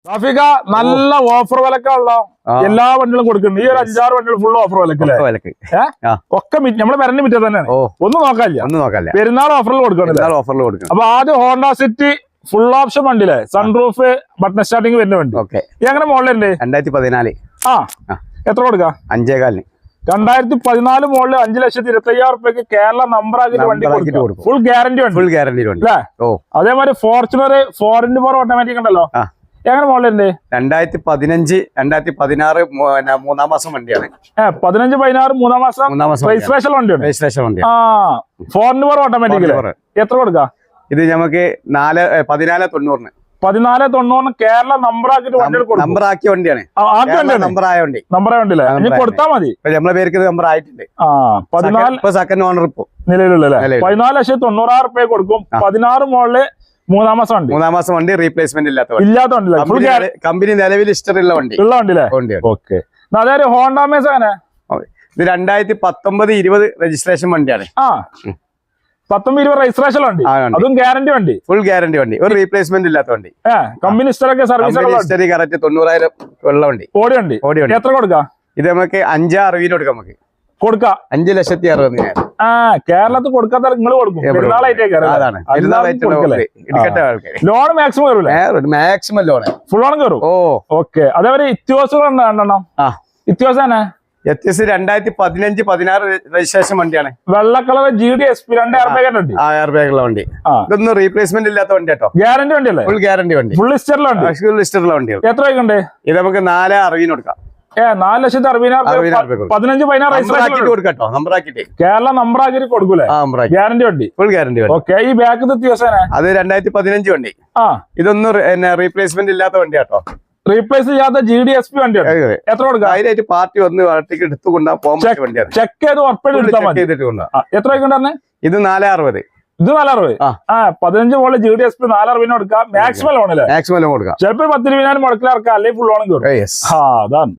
റാഫിക നല്ല ഓഫർ വിലക്കുള്ള എല്ലാ വണ്ടികളും കൊടുക്കുന്നുണ്ട്. ഈ ഒരു 5-6 വണ്ടികൾ ഫുൾ ഓഫർ വിലക്ക് ഒക്കെ നമ്മളെ പെരന്റെ മിറ്റം തന്നെയാണ്. ഒന്നും നോക്കാനില്ല. പെരുന്നാൾ ഓഫറിൽ കൊടുക്കണം. അപ്പൊ ആദ്യം ഹോണ്ട സിറ്റി ഫുൾ ഓപ്ഷൻ വണ്ടിയിലെ സൺറൂഫ് ബട്ടൺ സ്റ്റാർട്ടിങ് വരുന്ന വണ്ടി. എങ്ങനെ മോഡലുണ്ട്? 2014. എത്ര കൊടുക്കാം? 5,400. 2014 മോഡല് 5,25,000 റുപ്യക്ക് കേരള നമ്പർ ആക്കിയിട്ട് വണ്ടി കൊടുക്കും. ഫുൾ ഗ്യാരണ്ടി വണ്ടി അല്ലേ? അതേമാതിരി ഫോർച്യൂണർ 4x4 ഓട്ടോമാറ്റിക് ഉണ്ടല്ലോ. എങ്ങനെ മോഡലുണ്ട്? 2015, 2016 മൂന്നാം മാസം വണ്ടിയാണ്. 15, 16 മൂന്നാം മാസം രജിസ്ട്രേഷൻ വണ്ടിയാണ്. 4x4 ഓട്ടോമാറ്റിക് എത്ര കൊടുക്കാം? ഇത് നമുക്ക് 14,90. 14,90 കേരള നമ്പർ ആക്കിയിട്ട് വണ്ടി നമ്പറാക്കിയ വണ്ടിയാണ്. നമ്പറായ വണ്ടി. ഇനി കൊടുത്താൽ മതി. നമ്മളെ പേർക്ക് നമ്പർ ആയിട്ടുണ്ട്. 14 സെക്കൻഡ് ഓണർ ഇപ്പൊ നിലവിലുള്ള 14,90,000 റുപ്യ കൊടുക്കും. 16 മോഡല് മൂന്നാം മാസം വണ്ടി റീപ്ലേസ്മെന്റ് ഇല്ലാത്ത വണ്ടി. കമ്പനി നിലവിൽ ഇഷ്ടമുള്ള വണ്ടി. ഓക്കെ. അതായത് ഹോണ്ട മേസ് അങ്ങനെ ഇത് 2019-20 രജിസ്ട്രേഷൻ വണ്ടിയാണ്. 19-20 രജിസ്ട്രേഷൻ വണ്ടി. അതും ഗ്യാരണ്ടി വണ്ടി. ഫുൾ ഗ്യാരണ്ടി വണ്ടി. ഒരു റീപ്ലേസ്മെന്റ് ഇല്ലാത്ത വണ്ടി. കമ്പനി ഹിസ്റ്ററൊക്കെ സർവീസ് കറക്റ്റ് 90,000 ഉള്ള വണ്ടി. ഓടി വണ്ടി. എത്ര കൊടുക്കാം? ഇത് നമുക്ക് 5,60 കൊടുക്കാം. 5,60,000. കേരളത്തിൽ കൊടുക്കാത്ത നിങ്ങൾ കൊടുക്കും. ലോൺ മാക്സിമം കയറൂലേ? മാക്സിമം ലോൺ ഫുൾ ഓൺ കയറും. ഓക്കെ. അതേപോലെ ഇത്യോസുകൾ രണ്ടെണ്ണം. ഇത്യോസ് തന്നെ 2015-16 രജിസ്ട്രേഷൻ വണ്ടിയാണ്. വെള്ള കളർ GDSP 2 എയർ ബാഗ് വണ്ടി. ഇതൊന്നും റീപ്ലേസ്മെന്റ് ഇല്ലാത്ത വണ്ടി കേട്ടോ. ഗ്യാരണ്ടി വണ്ടിയല്ലേ? ഫുൾ ഗ്യാരണ്ടി വണ്ടി. ഫുൾ ലിസ്റ്ററുള്ള വണ്ടി. എത്ര രൂപയുണ്ട്? ഇത് നമുക്ക് 4,60 കൊടുക്കാം. 4,60,000 15-16 കൊടുക്കട്ടോ. നമ്പറാക്കിട്ട് കേരള നമ്പർ ആക്കിട്ട് കൊടുക്കൂലേ? ഗ്യാരണ്ടി വണ്ടി. ഫുൾ ഗ്യാരണ്ടി വണ്ടി. ഓക്കെ. ഈ ബാക്ക് ദിവസേന അത് 2015 വണ്ടി. ഇതൊന്നും റീപ്ലേസ്മെന്റ് ഇല്ലാത്ത വണ്ടി കേട്ടോ. റീപ്ലേസ് ചെയ്യാത്ത GDSP വണ്ടിയാണ്. എത്ര കൊടുക്കാം? അതിനായിട്ട് പാർട്ടി വന്ന് വാട്ടിക്ക് എടുത്തു കൊണ്ടുപോകാൻ വണ്ടിയാണ്. ചെക്ക് ചെയ്ത് ഉറപ്പായിട്ട് എത്ര രൂപ? ഇത് 4,60. ഇത് 460. 15 മോള് GDSP 460 കൊടുക്കാം. മാക്സിമം ലോൺ അല്ലേ? മാക്സിമം ലോൺ കൊടുക്കാം. ചിലപ്പോൾ 10,20,000 മുടക്കിലിറക്കാം. അല്ലെങ്കിൽ ഫുൾ ലോണും കയറും. അതാണ്.